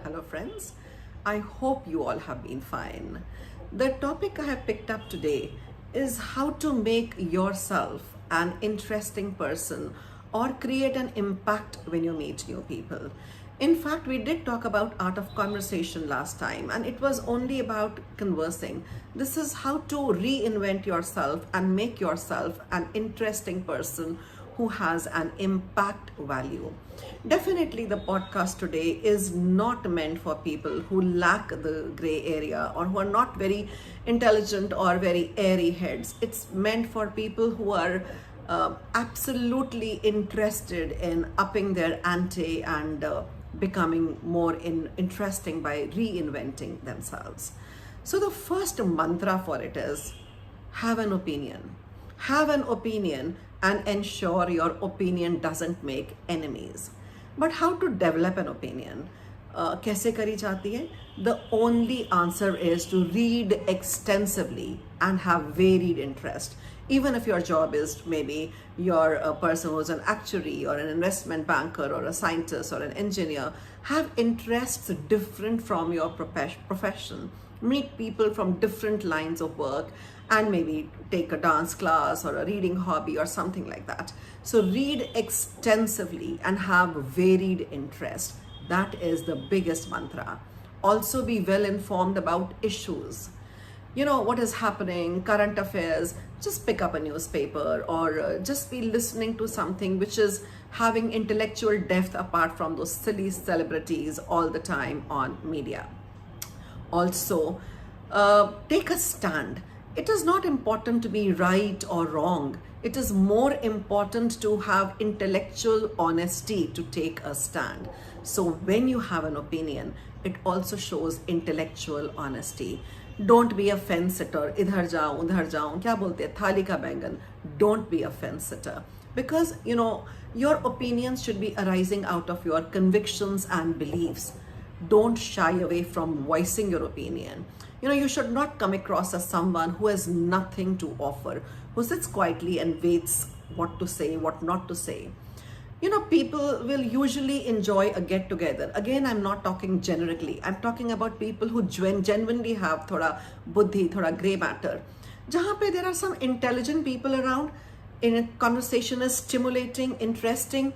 Hello, friends. I hope you all have been fine. The topic I have picked up today is how to make yourself an interesting person or create an impact when you meet new people. In fact, we did talk about art of conversation last time, and it was only about conversing. This is how to reinvent yourself and make yourself an interesting person who has an impact value. Definitely, the podcast today is not meant for people who lack the gray area or who are not very intelligent or very airy heads. It's meant for people who are absolutely interested in upping their ante and becoming more interesting by reinventing themselves. So, the first mantra for it is have an opinion. Have an opinion and ensure your opinion doesn't make enemies. But how to develop an opinion? कैसे करी जाती है? The only answer is to read extensively and have varied interest. Even if your job is maybe you're a person who's an actuary or an investment banker or a scientist or an engineer, have interests different from your profession. Meet people from different lines of work and maybe take a dance class or a reading hobby or something like that. So read extensively and have varied interest. That is the biggest mantra. Also be well informed about issues. You know what is happening, current affairs, just pick up a newspaper or just be listening to something which is having intellectual depth apart from those silly celebrities all the time on media. Also, take a stand. It is not important to be right or wrong. It is more important to have intellectual honesty to take a stand. So when you have an opinion, it also shows intellectual honesty. Don't be a fence sitter. इधर जाऊं, उधर जाऊं, क्या बोलते हैं, थाली का बैंगन. Don't be a fence sitter. Because, you know, your opinions should be arising out of your convictions and beliefs. Don't shy away from voicing your opinion. You know, you should not come across as someone who has nothing to offer, who sits quietly and waits what to say, what not to say. You know, people will usually enjoy a get together. Again, I'm not talking generically. I'm talking about people who genuinely have thoda buddhi, thoda gray matter. Jahan pe there are some intelligent people around, in a conversation is stimulating, interesting,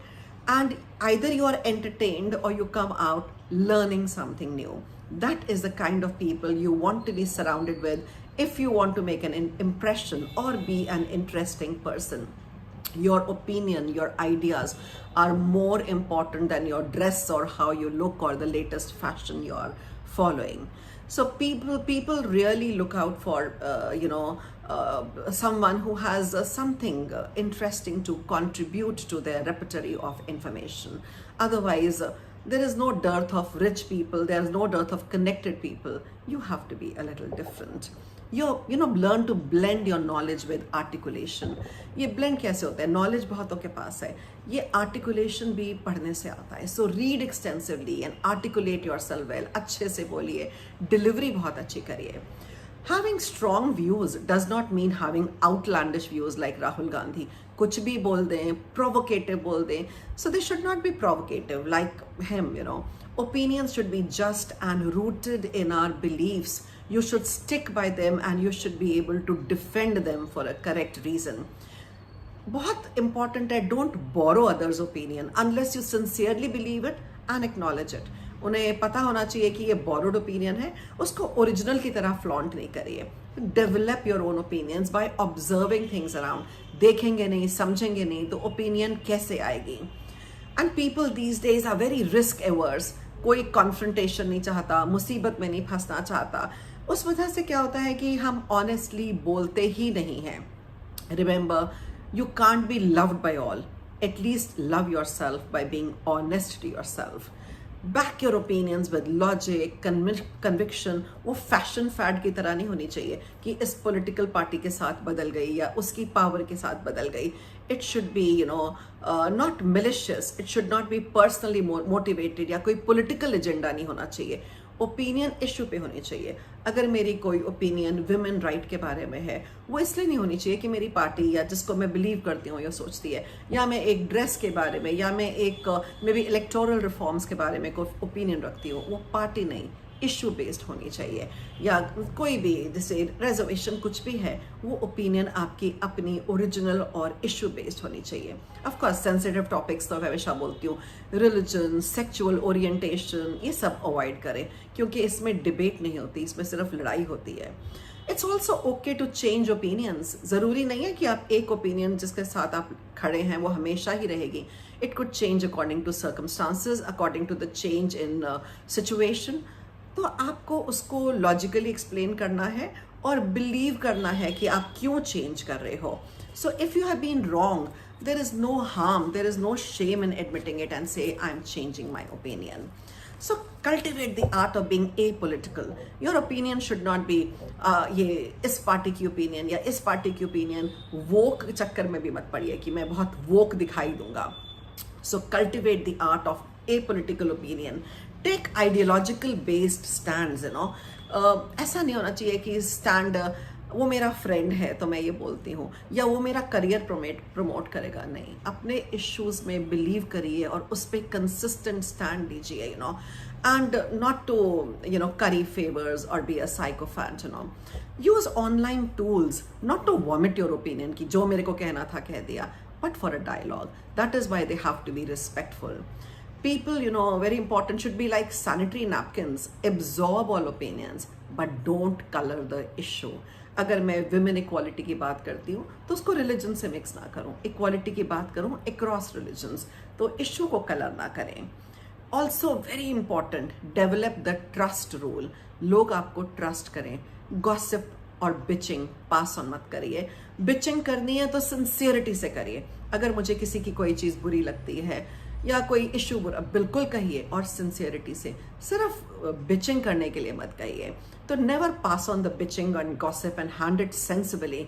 and either you are entertained or you come out learning something new. That is the kind of people you want to be surrounded with if you want to make an impression or be an interesting person. Your opinion, your ideas are more important than your dress or how you look or the latest fashion you're following. So people really look out for someone who has something interesting to contribute to their repertoire of information. Otherwise, there is no dearth of rich people. There is no dearth of connected people. You have to be a little different. Learn to blend your knowledge with articulation. ये blend कैसे होता है? Knowledge बहुतों के पास है. ये articulation भी पढ़ने से आता है. So read extensively and articulate yourself well. अच्छे से बोलिए. Delivery बहुत अच्छी करिए. Having strong views does not mean having outlandish views like Rahul Gandhi. कुछ भी बोल दें, provocative बोल दें. So they should not be provocative like him, you know. Opinions should be just and rooted in our beliefs. You should stick by them and you should be able to defend them for a correct reason. बहुत important है, don't borrow others' opinion unless you sincerely believe it and acknowledge it. उन्हें पता होना चाहिए कि ये borrowed opinion है, उसको original की तरह flaunt नहीं करिए. Develop your own opinions by observing things around. देखेंगे नहीं, समझेंगे नहीं, तो opinion कैसे आएगी? And people these days are very risk averse. कोई confrontation नहीं चाहता, मुसीबत में नहीं फंसना चाहता. उस वजह से क्या होता है कि हम honestly बोलते ही नहीं हैं. Remember, you can't be loved by all. At least love yourself by being honest to yourself. Back your opinions with logic, conviction. वो fashion fad की तरह नहीं होनी चाहिए कि इस political party के साथ बदल गई या उसकी power के साथ बदल गई. It should be, not malicious. It should not be personally motivated या कोई political agenda नहीं होना चाहिए. ओपिनियन इशू पे होनी चाहिए। अगर मेरी कोई ओपिनियन विमेन राइट के बारे में है, वो इसलिए नहीं होनी चाहिए कि मेरी पार्टी या जिसको मैं बिलीव करती हूँ या सोचती है, या मैं एक ड्रेस के बारे में, या मैं एक मे बी इलेक्टोरल रिफॉर्म्स के बारे में कोई ओपिनियन रखती हूँ। वो पार्टी नहीं, इशू बेस्ड होनी चाहिए। या कोई भी जैसे रिजर्वेशन कुछ भी है, वो ओपिनियन आपकी अपनी ओरिजिनल और इशू बेस्ड होनी चाहिए। ऑफ कोर्स सेंसिटिव टॉपिक्स तो मैं हमेशा बोलती हूँ, रिलीजन, सेक्सुअल ओरिएंटेशन, ये सब अवॉइड करें, क्योंकि इसमें डिबेट नहीं होती, इसमें सिर्फ लड़ाई होती है। It's also okay to change opinions. ज़रूरी नहीं है कि आप एक ओपिनियन जिसके साथ आप खड़े हैं वो हमेशा ही रहेगी। It could change according to circumstances, according to the change in situation. तो आपको उसको लॉजिकली एक्सप्लेन करना है और बिलीव करना है कि आप क्यों चेंज कर रहे हो। So if you have been wrong, there is no harm, there is no shame in admitting it and say I'm changing my opinion. So cultivate the art of being apolitical. Your opinion should not be ये इस party की opinion या इस party की opinion. वोक चक्कर में भी मत पड़िए कि मैं बहुत वोक दिखाई दूंगा। So cultivate the art of apolitical opinion. Take ideological based stands, you know. ऐसा नहीं होना चाहिए कि स्टैंड वो मेरा फ्रेंड है तो मैं ये बोलती हूँ, या वो मेरा करियर प्रमोट करेगा। नहीं, अपने इश्यूज में बिलीव करिए और उस पर कंसिस्टेंट स्टैंड लीजिए, you know, and not to you know curry favours और be a sycophant, you know. Use online tools not to vomit your opinion कि जो मेरे को कहना था कह दिया, but for a dialogue. That is why they have to be respectful. People, you know, very important, should be like sanitary napkins. Absorb all opinions, but don't color the issue. अगर मैं विमेन इक्वालिटी की बात करती हूँ तो उसको religion से mix ना करूँ, इक्वालिटी की बात करूँ अक्रॉस रिलीजन्स, तो इशू को कलर ना करें. Also very important, develop the trust rule. लोग आपको ट्रस्ट करें. गॉसिप और बिचिंग पास ऑन मत करिए. बिचिंग करनी है तो सिंसियरिटी से करिए. अगर मुझे किसी की कोई चीज़ बुरी लगती है या कोई इशू बुरा, बिल्कुल कहिए और सिंसियरिटी से. सिर्फ बिचिंग करने के लिए मत कहिए. तो never pass on the bitching and gossip and hand it sensibly.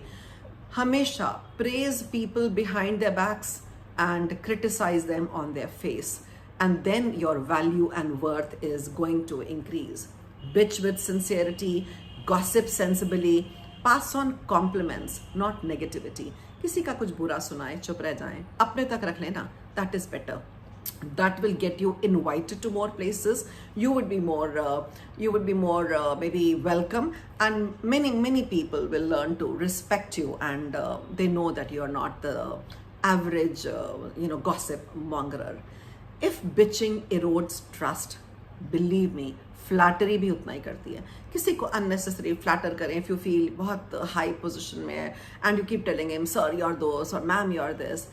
हमेशा praise people behind their backs and criticise them on their face, and then your value and worth is going to increase. Bitch with sincerity, gossip sensibly, pass on compliments, not negativity. किसी का कुछ बुरा सुनाए चुप रह जाएं, अपने तक रख लेना. That is better. That will get you invited to more places. You would be more maybe welcome, and many people will learn to respect you, and they know that you are not the average gossip mongerer. If bitching erodes trust, believe me, flattery भी उतना ही करती है. किसी को unnecessary flatter करें if you feel बहुत high position में है and you keep telling him sir you are those और ma'am you are this,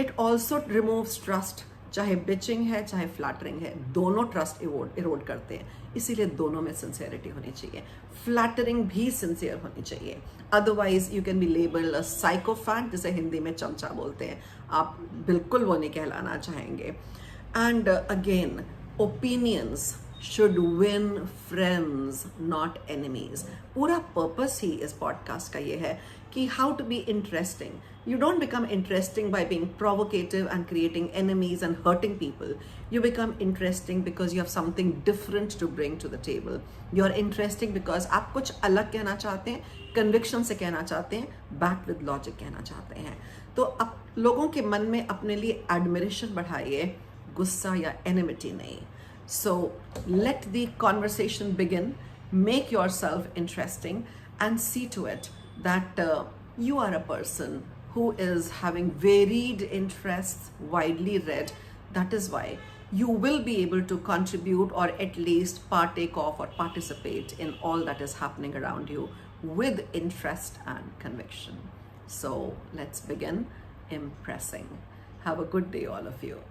it also removes trust. चाहे बिचिंग है चाहे फ्लैटरिंग है, दोनों ट्रस्ट इरोड करते हैं. इसीलिए दोनों में सिंसियरिटी होनी चाहिए. फ्लैटरिंग भी सिंसियर होनी चाहिए, otherwise you can be labelled a sycophant, जिसे हिंदी में चमचा बोलते हैं. आप बिल्कुल वो नहीं कहलाना चाहेंगे. And again, opinions should win friends not enemies. पूरा पर्पस ही इस पॉडकास्ट का ये है कि how to be interesting. You don't become interesting by being provocative and creating enemies and hurting people. You become interesting because you have something different to bring to the table. You are interesting because आप कुछ अलग कहना चाहते हैं, conviction से कहना चाहते हैं, backed with logic कहना चाहते हैं. तो आप लोगों के मन में अपने लिए admiration बढ़ाइए, गुस्सा या enmity नहीं. So let the conversation begin, make yourself interesting, and see to it that you are a person who is having varied interests, widely read. That is why you will be able to contribute or at least partake of or participate in all that is happening around you with interest and conviction. So let's begin impressing. Have a good day, all of you.